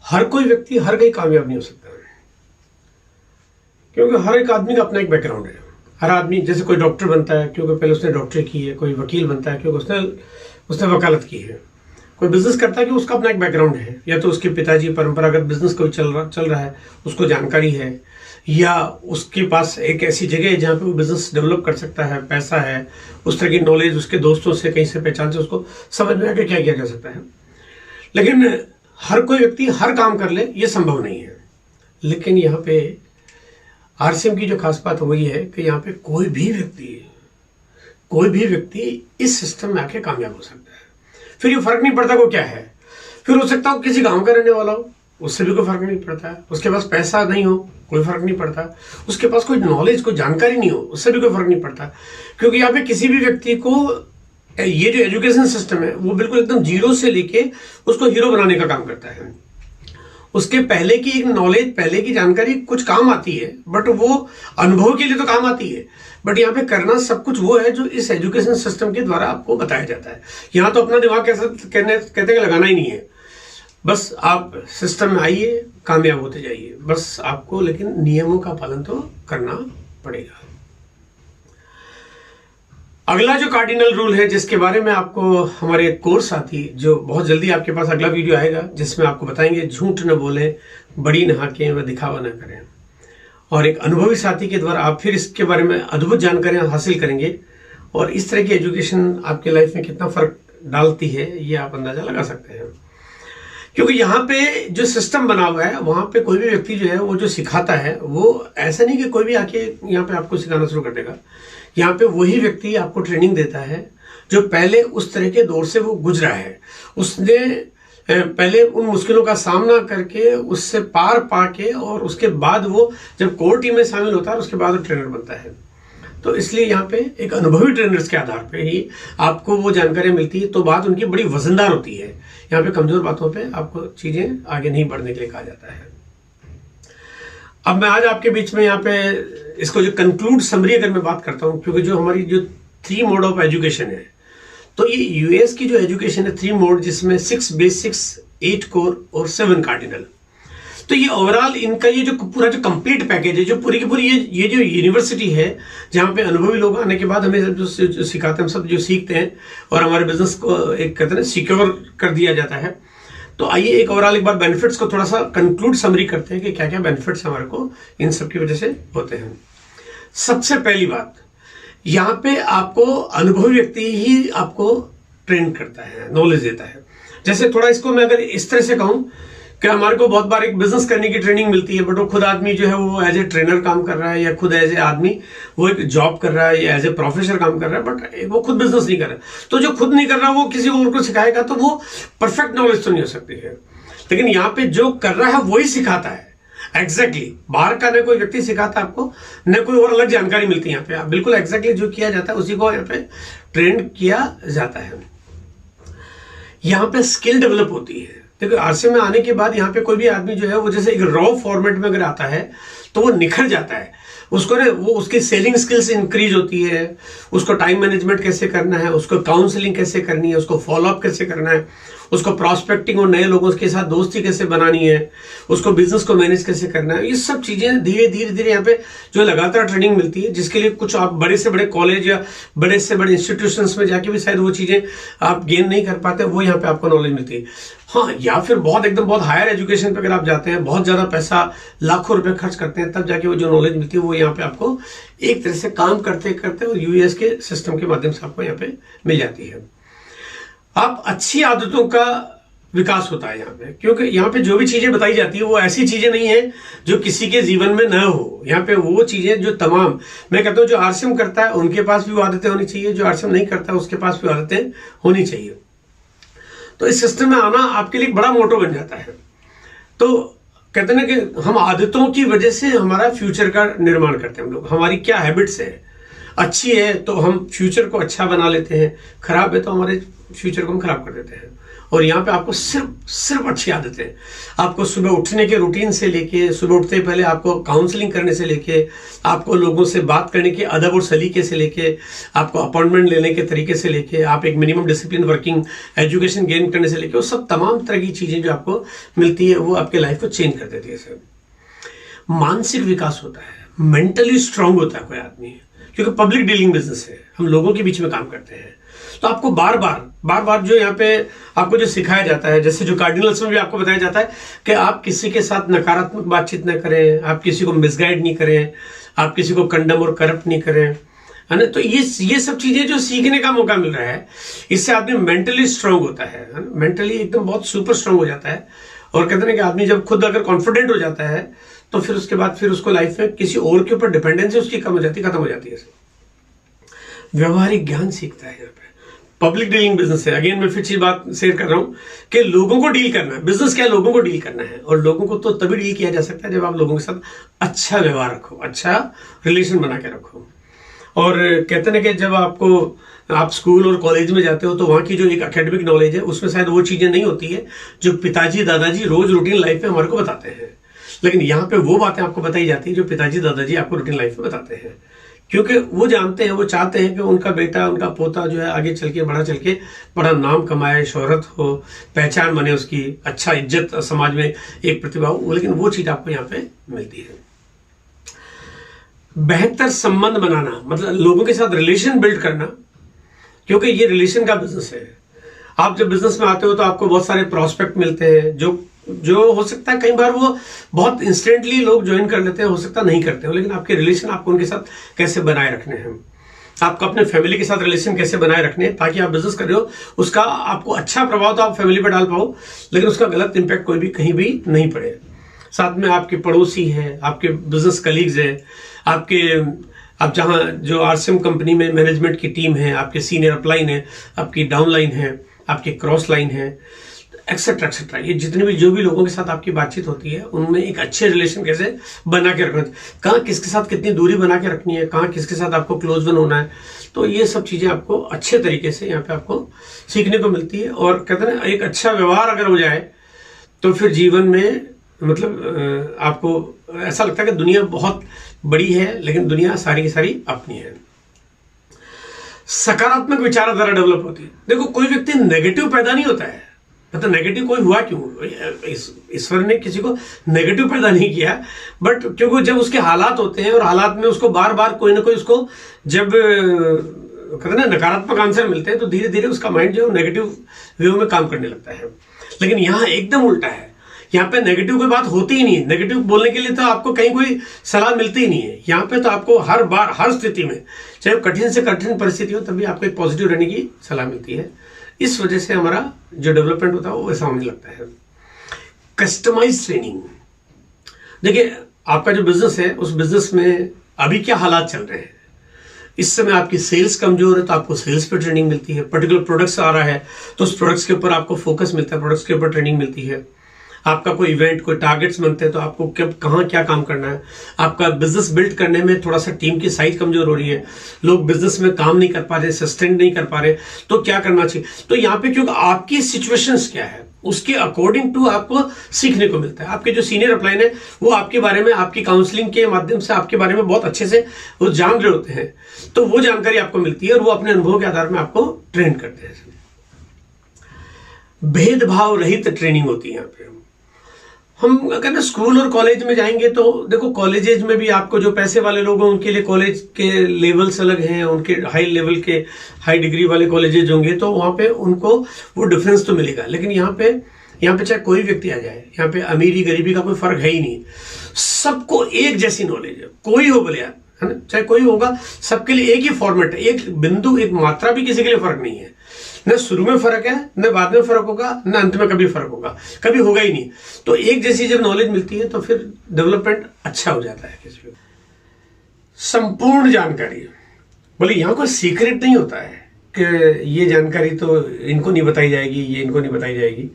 हर कोई व्यक्ति हर कहीं कामयाब नहीं हो सकता, क्योंकि हर एक आदमी का अपना एक बैकग्राउंड है। हर आदमी जैसे कोई डॉक्टर बनता है क्योंकि पहले उसने डॉक्टरी की है, कोई वकील बनता है क्योंकि उसने वकालत की है, कोई बिजनेस करता है कि उसका अपना एक बैकग्राउंड है, या तो उसके पिताजी परंपरागत बिजनेस कोई चल रहा है उसको जानकारी है, या उसके पास एक ऐसी जगह है जहाँ पे वो बिजनेस डेवलप कर सकता है, पैसा है, उस तरह की नॉलेज उसके दोस्तों से कहीं से पहचान से उसको समझ में आके क्या किया जा सकता है। लेकिन हर कोई व्यक्ति हर काम कर ले ये संभव नहीं है। लेकिन यहाँ पे आरसीएम की जो खास बात वही है कि यहाँ पे कोई भी व्यक्ति इस सिस्टम में आके कामयाब हो सकता है। फिर ये फर्क नहीं पड़ता को क्या है, फिर हो सकता हो किसी गांव का रहने वाला हो, उससे भी कोई फर्क नहीं पड़ता है, उसके पास पैसा नहीं हो कोई फर्क नहीं पड़ता, उसके पास कोई नॉलेज कोई जानकारी नहीं हो उससे भी कोई फर्क नहीं पड़ता, क्योंकि यहाँ पे किसी भी व्यक्ति को ये जो एजुकेशन सिस्टम है वो बिल्कुल एकदम जीरो से लेके उसको हीरो बनाने का काम करता है। उसके पहले की एक नॉलेज, पहले की जानकारी कुछ काम आती है, बट वो अनुभव के लिए तो काम आती है, बट यहाँ पे करना सब कुछ वो है जो इस एजुकेशन सिस्टम के द्वारा आपको बताया जाता है। यहाँ तो अपना दिमाग कहते हैं लगाना ही नहीं है, बस आप सिस्टम में आइए, कामयाब होते जाइए, बस आपको लेकिन नियमों का पालन तो करना पड़ेगा। अगला जो कार्डिनल रूल है जिसके बारे में आपको हमारे कोर्स साथी, जो बहुत जल्दी आपके पास अगला वीडियो आएगा जिसमें आपको बताएंगे झूठ न बोलें, बड़ी न हाकें व दिखावा न करें, और एक अनुभवी साथी के द्वारा आप फिर इसके बारे में अद्भुत जानकारियां हासिल करेंगे, और इस तरह की एजुकेशन आपके लाइफ में कितना फर्क डालती है ये आप अंदाजा लगा सकते हैं। क्योंकि यहाँ पे जो सिस्टम बना हुआ है वहां पे कोई भी व्यक्ति जो है वो जो सिखाता है वो ऐसा नहीं कि कोई भी आके यहाँ पे आपको सिखाना शुरू कर देगा। यहाँ पे वही व्यक्ति आपको ट्रेनिंग देता है जो पहले उस तरह के दौर से वो गुजरा है, उसने पहले उन मुश्किलों का सामना करके उससे पार पाके, और उसके बाद वो जब कोर टीम में शामिल होता है उसके बाद वो ट्रेनर बनता है। तो इसलिए यहाँ पे एक अनुभवी ट्रेनर्स के आधार पे ही आपको वो जानकारी मिलती है, तो बात उनकी बड़ी वजनदार होती है। यहाँ पे कमजोर बातों पे आपको चीजें आगे नहीं बढ़ने के लिए कहा जाता है। अब मैं आज आपके बीच में यहाँ पे इसको जो कंक्लूड समरी अगर मैं बात करता हूँ, क्योंकि जो हमारी जो 3 मोड ऑफ एजुकेशन है, तो ये यूएस की जो एजुकेशन है 3 मोड, जिसमें 6 बेसिक्स, 8 कोर और 7 कार्डिनल, तो ये ओवरऑल इनका ये जो पूरा जो कंप्लीट पैकेज है, जो पूरी की पूरी ये जो यूनिवर्सिटी है जहाँ पे अनुभवी लोग आने के बाद हमें जो सिखाते हैं, हम सब जो सीखते हैं और हमारे बिजनेस को एक कहते हैं सिक्योर कर दिया जाता है। तो आइए एक ओवरऑल एक बार बेनिफिट्स को थोड़ा सा कंक्लूड समरी करते हैं कि क्या क्या बेनिफिट्स हमारे को इन सब की वजह से होते हैं। सबसे पहली बात, यहाँ पे आपको अनुभवी व्यक्ति ही आपको ट्रेन करता है, नॉलेज देता है। जैसे थोड़ा इसको मैं अगर इस तरह से कहूँ कि हमारे को बहुत बार एक बिजनेस करने की ट्रेनिंग मिलती है, बट वो खुद आदमी जो है वो एज ए ट्रेनर काम कर रहा है, या खुद एज ए आदमी वो एक जॉब कर रहा है, या एज ए प्रोफेसर काम कर रहा है, बट वो खुद बिजनेस नहीं कर रहा। तो जो खुद नहीं कर रहा वो किसी और को सिखाएगा तो वो परफेक्ट नॉलेज तो नहीं हो सकती है। लेकिन यहाँ पे जो कर रहा है वही सिखाता है एग्जैक्टली। बाहर का न कोई व्यक्ति सिखाता है आपको, न कोई और अलग जानकारी मिलती है। यहाँ पे बिल्कुल एग्जैक्टली जो किया जाता है उसी को यहाँ पे ट्रेन किया जाता है। यहाँ पे स्किल डेवलप होती है। देखो आरसीएम में आने के बाद यहाँ पे कोई भी आदमी जो है वो जैसे एक रॉ फॉर्मेट में अगर आता है तो वो निखर जाता है, उसको ना वो उसकी सेलिंग स्किल्स इंक्रीज होती है, उसको टाइम मैनेजमेंट कैसे करना है, उसको काउंसलिंग कैसे करनी है, उसको फॉलोअप कैसे करना है, उसको प्रॉस्पेक्टिंग और नए लोगों के साथ दोस्ती कैसे बनानी है, उसको बिजनेस को मैनेज कैसे करना है, ये सब चीजें धीरे धीरे यहाँ पे जो लगातार ट्रेनिंग मिलती है, जिसके लिए कुछ आप बड़े से बड़े कॉलेज या बड़े से बड़े इंस्टीट्यूशंस में जाके भी शायद वो चीजें आप गेन नहीं कर पाते, वो यहाँ पे आपको नॉलेज मिलती है। हाँ, या फिर बहुत हायर एजुकेशन पे अगर आप जाते हैं, बहुत ज्यादा पैसा लाखों रुपए खर्च करते हैं, तब जाके वो जो नॉलेज मिलती है वो यहाँ पे आपको एक तरह से काम करते करते और यूएस के सिस्टम के माध्यम से आपको यहाँ पे मिल जाती है। आप अच्छी आदतों का विकास होता है यहाँ पे, क्योंकि यहाँ पे जो भी चीजें बताई जाती है वो ऐसी चीजें नहीं है जो किसी के जीवन में न हो। यहाँ पे वो चीजें जो तमाम, मैं कहता हूँ जो आरसीएम करता है उनके पास भी वो आदतें होनी चाहिए, जो आरसीएम नहीं करता है उसके पास भी आदतें होनी चाहिए। तो इस सिस्टम में आना आपके लिए बड़ा मोटो बन जाता है। तो कहते हैं ना कि हम आदतों की वजह से हमारा फ्यूचर का निर्माण करते हैं। हम लोग, हमारी क्या हैबिट्स है, अच्छी है तो हम फ्यूचर को अच्छा बना लेते हैं, खराब है तो हमारे फ्यूचर को हम खराब कर देते हैं। और यहाँ पे आपको सिर्फ अच्छी आदतें, आपको सुबह उठने के रूटीन से लेके, सुबह उठते पहले आपको काउंसलिंग करने से लेके, आपको लोगों से बात करने के अदब और सलीके से लेके, आपको अपॉइंटमेंट लेने के तरीके से लेके, आप एक minimum discipline working education gain करने से लेके, वो सब तमाम तरह की चीजें जो आपको मिलती है वो आपके लाइफ को चेंज कर देती है सर। मानसिक विकास होता है, मेंटली स्ट्रांग होता है कोई आदमी, क्योंकि पब्लिक डीलिंग बिजनेस है, हम लोगों के बीच में काम करते हैं। तो आपको बार बार जो यहाँ पे आपको जो सिखाया जाता है, जैसे जो कार्डिनल्स में भी आपको बताया जाता है कि आप किसी के साथ नकारात्मक बातचीत न करें, आप किसी को मिसगाइड नहीं करें, आप किसी को कंडम और करप्ट नहीं करें, है ना। तो ये सब चीजें जो सीखने का मौका मिल रहा है, इससे आदमी मेंटली स्ट्रांग होता है, मेंटली एकदम बहुत सुपर स्ट्रांग हो जाता है। और कहते हैं कि आदमी जब खुद अगर कॉन्फिडेंट हो जाता है तो फिर उसके बाद फिर उसको लाइफ में किसी और के ऊपर डिपेंडेंसी उसकी खत्म हो जाती है। व्यवहारिक ज्ञान सीखता है यहाँ पे। पब्लिक डीलिंग बिजनेस है, अगेन मैं फिर चीज बात शेयर कर रहा हूं कि लोगों को डील करना है। बिजनेस क्या है? लोगों को डील करना है। और लोगों को तो तभी डील किया जा सकता है जब आप लोगों के साथ अच्छा व्यवहार रखो, अच्छा रिलेशन बना के रखो। और कहते हैं कि जब आप स्कूल और कॉलेज में जाते हो तो वहां की जो एक एकेडमिक नॉलेज है उसमें शायद वो चीजें नहीं होती है जो पिताजी दादाजी रोज रूटीन लाइफ में हमारे को बताते हैं। लेकिन यहाँ पे वो बातें आपको बताई जाती है जो पिताजी दादाजी आपको रूटीन लाइफ में बताते हैं, क्योंकि वो जानते हैं, वो चाहते हैं कि उनका बेटा, उनका पोता जो है आगे चल के बड़ा नाम कमाए, शोहरत हो, पहचान बने उसकी, अच्छा इज्जत समाज में एक प्रतिभा हो। लेकिन वो चीज आपको यहाँ पे मिलती है। बेहतर संबंध बनाना, मतलब लोगों के साथ रिलेशन बिल्ड करना, क्योंकि ये रिलेशन का बिजनेस है। आप जब बिजनेस में आते हो तो आपको बहुत सारे प्रॉस्पेक्ट मिलते हैं जो हो सकता है कई बार वो बहुत इंस्टेंटली लोग ज्वाइन कर लेते हैं, हो सकता नहीं करते हो, लेकिन आपके रिलेशन आपको उनके साथ कैसे बनाए रखने हैं, आपको अपने फैमिली के साथ रिलेशन कैसे बनाए रखने हैं, ताकि आप बिजनेस कर रहे हो उसका आपको अच्छा प्रभाव तो आप फैमिली पर डाल पाओ, लेकिन उसका गलत इंपैक्ट कोई भी कहीं भी नहीं पड़े। साथ में आपके पड़ोसी है, आपके बिजनेस कलीग्स है, आप जहां जो आरसीएम कंपनी में मैनेजमेंट की टीम है, आपके सीनियर अपलाइन है, आपकी डाउन लाइन है, आपके क्रॉस लाइन है, एक्सेट्रा एक्सेट्रा, ये जितने भी जो भी लोगों के साथ आपकी बातचीत होती है उनमें एक अच्छे रिलेशन कैसे बना के रखना, कहाँ किसके साथ कितनी दूरी बना के रखनी है, कहाँ किसके साथ आपको क्लोज वन होना है। तो ये सब चीजें आपको अच्छे तरीके से यहाँ पे आपको सीखने को मिलती है। और कहते हैं एक अच्छा व्यवहार अगर हो जाए तो फिर जीवन में मतलब आपको ऐसा लगता है कि दुनिया बहुत बड़ी है, लेकिन दुनिया सारी की सारी अपनी है। सकारात्मक विचारधारा डेवलप होती है। देखो, कोई व्यक्ति नेगेटिव पैदा नहीं होता है, मतलब नेगेटिव कोई हुआ क्यों? ईश्वर ने किसी को नेगेटिव पैदा नहीं किया, बट क्योंकि जब उसके हालात होते हैं और हालात में उसको बार बार कोई ना कोई उसको जब कहते हैं ना नकारात्मक आंसर मिलते हैं तो धीरे धीरे उसका माइंड जो है नेगेटिव व्यू में काम करने लगता है। लेकिन यहाँ एकदम उल्टा है, यहाँ पे नेगेटिव कोई बात होती ही नहीं है। नेगेटिव बोलने के लिए तो आपको कहीं कोई सलाह मिलती ही नहीं है। यहाँ पे तो आपको हर बार हर स्थिति में, चाहे कठिन से कठिन परिस्थिति हो, तभी आपको एक पॉजिटिव रहने की सलाह मिलती है। इस वजह से हमारा जो डेवलपमेंट होता है वो वैसा होने लगता है। कस्टमाइज ट्रेनिंग, देखिए आपका जो बिजनेस है उस बिजनेस में अभी क्या हालात चल रहे हैं। इस समय आपकी सेल्स कमजोर है तो आपको सेल्स पे ट्रेनिंग मिलती है। पर्टिकुलर प्रोडक्ट्स आ रहा है तो उस प्रोडक्ट्स के ऊपर आपको फोकस मिलता है, प्रोडक्ट्स के ऊपर ट्रेनिंग मिलती है। आपका कोई इवेंट, कोई टारगेट्स बनते हैं तो आपको कब कहाँ क्या काम करना है। आपका बिजनेस बिल्ड करने में थोड़ा सा टीम की साइज कमजोर हो रही है, लोग बिजनेस में काम नहीं कर पा रहे, सस्टेन नहीं कर पा रहे, तो क्या करना चाहिए। तो यहाँ पे क्योंकि आपकी सिचुएशंस क्या है उसके अकॉर्डिंग टू आपको सीखने को मिलता है। आपके जो सीनियर अपलाइन है वो आपके बारे में, आपकी काउंसलिंग के माध्यम से आपके बारे में बहुत अच्छे से वो जान रहे होते हैं, तो वो जानकारी आपको मिलती है और वो अपने अनुभव के आधार में आपको ट्रेन करते हैं। भेदभाव रहित ट्रेनिंग होती है यहाँ पे। हम अगर ना स्कूल और कॉलेज में जाएंगे तो देखो, कॉलेजेज में भी आपको जो पैसे वाले लोग हैं उनके लिए कॉलेज के लेवल्स अलग हैं, उनके हाई लेवल के हाई डिग्री वाले कॉलेजेज होंगे तो वहां पे उनको वो डिफरेंस तो मिलेगा। लेकिन यहाँ पे चाहे कोई व्यक्ति आ जाए, यहाँ पे अमीरी गरीबी का कोई फर्क है ही नहीं, सबको एक जैसी नॉलेज है, कोई हो बोले, है ना, चाहे कोई होगा, सबके लिए एक ही फॉर्मेट है, एक बिंदु, एक मात्रा भी किसी के लिए फर्क नहीं है। न शुरू में फर्क है, न बाद में फर्क होगा, न अंत में कभी फर्क होगा, कभी होगा ही नहीं। तो एक जैसी जब नॉलेज मिलती है तो फिर डेवलपमेंट अच्छा हो जाता है किसी को। संपूर्ण जानकारी, बोले यहाँ कोई सीक्रेट नहीं होता है कि ये जानकारी तो इनको नहीं बताई जाएगी, ये इनको नहीं बताई जाएगी।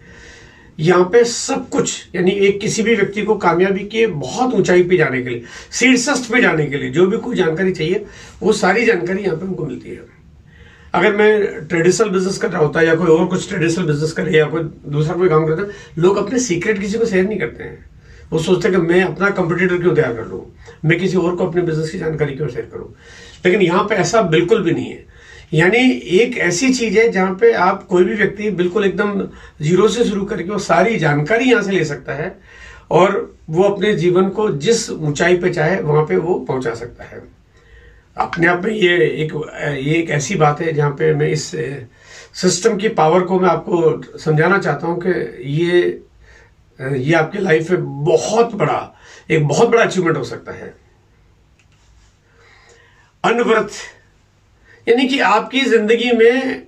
यहाँ पे सब कुछ, यानी एक किसी भी व्यक्ति को कामयाबी के बहुत ऊंचाई पे जाने के लिए, शीर्षस्थ पे जाने के लिए जो भी कोई जानकारी चाहिए वो सारी जानकारी यहाँ पे उनको मिलती है। अगर मैं ट्रेडिशनल बिजनेस कर रहा होता या कोई और कुछ ट्रेडिशनल बिजनेस करे या कोई दूसरा कोई काम करता है, लोग अपने सीक्रेट किसी को शेयर नहीं करते हैं। वो सोचते हैं कि मैं अपना कंपटीटर क्यों तैयार कर लूँ, मैं किसी और को अपने बिजनेस की जानकारी क्यों शेयर करूँ। लेकिन यहाँ पे ऐसा बिल्कुल भी नहीं है। यानी एक ऐसी चीज है जहाँ पे आप कोई भी व्यक्ति बिल्कुल एकदम जीरो से शुरू करके वो सारी जानकारी यहाँ से ले सकता है और वो अपने जीवन को जिस ऊंचाई पे चाहे वहां पे वो पहुंचा सकता है। अपने आप में ये एक ऐसी बात है जहाँ पे मैं इस सिस्टम की पावर को मैं आपको समझाना चाहता हूँ कि ये आपकी लाइफ में एक बहुत बड़ा अचीवमेंट हो सकता है। अनवरत, यानी कि आपकी जिंदगी में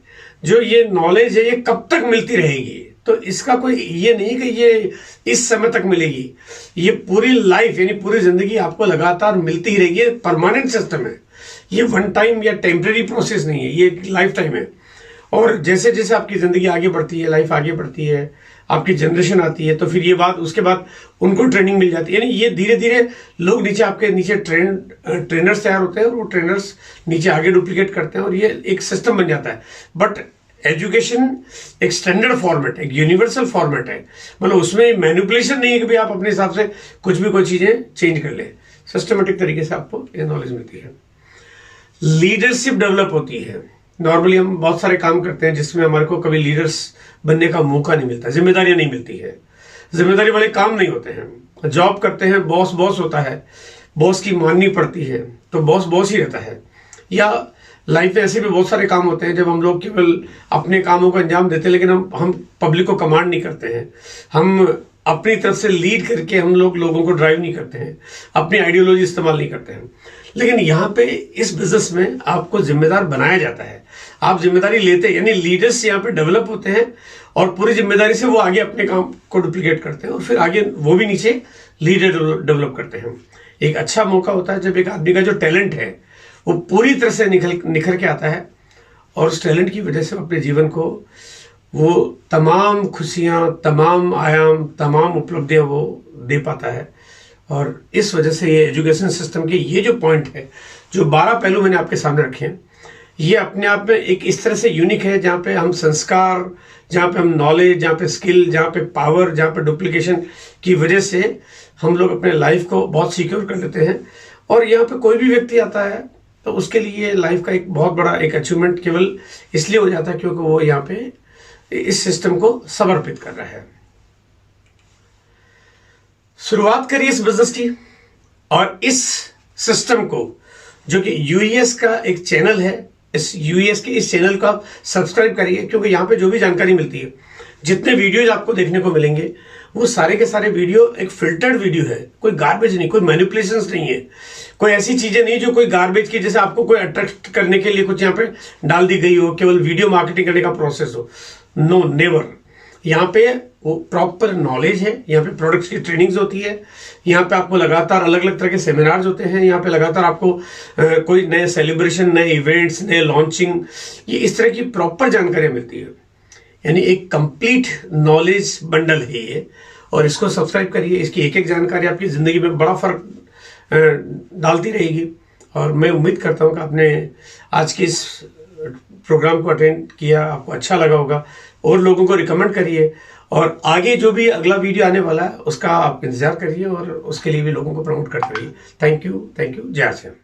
जो ये नॉलेज है ये कब तक मिलती रहेगी, तो इसका कोई ये नहीं कि ये इस समय तक मिलेगी। ये पूरी लाइफ यानी पूरी जिंदगी आपको लगातार मिलती ही रहेगी। परमानेंट सिस्टम है, ये वन टाइम या टेम्परेरी प्रोसेस नहीं है, ये लाइफ टाइम है। और जैसे जैसे आपकी जिंदगी आगे बढ़ती है, लाइफ आगे बढ़ती है, आपकी जनरेशन आती है, तो फिर ये बात उसके बाद उनको ट्रेनिंग मिल जाती है। यानी ये धीरे धीरे लोग आपके नीचे ट्रेनर्स तैयार होते हैं और वो ट्रेनर्स नीचे आगे डुप्लीकेट करते हैं और ये एक सिस्टम बन जाता है। बट एजुकेशन एक स्टैंडर्ड फॉर्मेट है, एक यूनिवर्सल फॉर्मेट है। मतलब उसमें मैनिपुलेशन नहीं है कि भाई आप अपने हिसाब से कुछ भी कोई चीजें चेंज कर ले। सिस्टमेटिक तरीके से आपको ये नॉलेज मिलती है। लीडरशिप डेवलप होती है। नॉर्मली हम बहुत सारे काम करते हैं जिसमें हमारे को कभी लीडर्स बनने का मौका नहीं मिलता, जिम्मेदारियां नहीं मिलती है, जिम्मेदारी वाले काम नहीं होते हैं। जॉब करते हैं, बॉस होता है, बॉस की माननी पड़ती है, तो बॉस ही रहता है। या लाइफ में ऐसे भी बहुत सारे काम होते हैं जब हम लोग केवल अपने कामों को अंजाम देते हैं, लेकिन हम पब्लिक को कमांड नहीं करते हैं, हम अपनी तरफ से लीड करके हम लोगों को ड्राइव नहीं करते हैं, अपनी आइडियोलॉजी इस्तेमाल नहीं करते हैं। लेकिन यहाँ पे इस बिजनेस में आपको जिम्मेदार बनाया जाता है, आप जिम्मेदारी लेते हैं, यानी लीडर्स यहाँ पे डेवलप होते हैं और पूरी जिम्मेदारी से वो आगे अपने काम को डुप्लीकेट करते हैं और फिर आगे वो भी नीचे लीडर डेवलप करते हैं। एक अच्छा मौका होता है जब एक आदमी का जो टैलेंट है वो पूरी तरह से निखर के आता है और उस टैलेंट की वजह से अपने जीवन को वो तमाम खुशियां, तमाम आयाम, तमाम उपलब्धियां वो दे पाता है। और इस वजह से ये एजुकेशन सिस्टम के ये जो पॉइंट है, जो 12 पहलू मैंने आपके सामने रखे हैं, ये अपने आप में एक इस तरह से यूनिक है जहाँ पे हम संस्कार, जहाँ पे हम नॉलेज, जहाँ पे स्किल, जहाँ पे पावर, जहाँ पे डुप्लीकेशन की वजह से हम लोग अपने लाइफ को बहुत सिक्योर कर लेते हैं। और यहाँ पे कोई भी व्यक्ति आता है तो उसके लिए लाइफ का एक बहुत बड़ा एक अचीवमेंट केवल इसलिए हो जाता है क्योंकि वो यहाँ पे इस सिस्टम को समर्पित कर रहा है। शुरुआत करिए इस बिजनेस की और इस सिस्टम को, जो कि यूएस का एक चैनल है, इस यूएस के इस चैनल को आप सब्सक्राइब करिए, क्योंकि यहाँ पे जो भी जानकारी मिलती है, जितने वीडियोज आपको देखने को मिलेंगे, वो सारे के सारे वीडियो एक फिल्टर्ड वीडियो है, कोई गार्बेज नहीं, कोई मैनिपुलेशंस नहीं है, कोई ऐसी चीजें नहीं जो कोई गार्बेज की, जैसे आपको कोई अट्रैक्ट करने के लिए कुछ यहाँ पे डाल दी गई हो, केवल वीडियो मार्केटिंग करने का प्रोसेस हो। No, never. यहाँ पे वो प्रॉपर नॉलेज है, यहाँ पे प्रोडक्ट्स की ट्रेनिंग्स होती है, यहाँ पे आपको लगातार अलग अलग तरह के सेमिनार्स होते हैं, यहाँ पे लगातार आपको कोई नए सेलिब्रेशन, नए इवेंट्स, नए लॉन्चिंग, ये इस तरह की प्रॉपर जानकारियां मिलती है। यानी एक कंप्लीट नॉलेज बंडल है ये, और इसको सब्सक्राइब करिए। इसकी एक एक जानकारी आपकी जिंदगी में बड़ा फर्क डालती रहेगी। और मैं उम्मीद करता हूँ कि आपने आज के इस प्रोग्राम को अटेंड किया, आपको अच्छा लगा होगा, और लोगों को रिकमेंड करिए, और आगे जो भी अगला वीडियो आने वाला है उसका आप इंतजार करिए और उसके लिए भी लोगों को प्रमोट करते रहिए। थैंक यू, जय हिंद।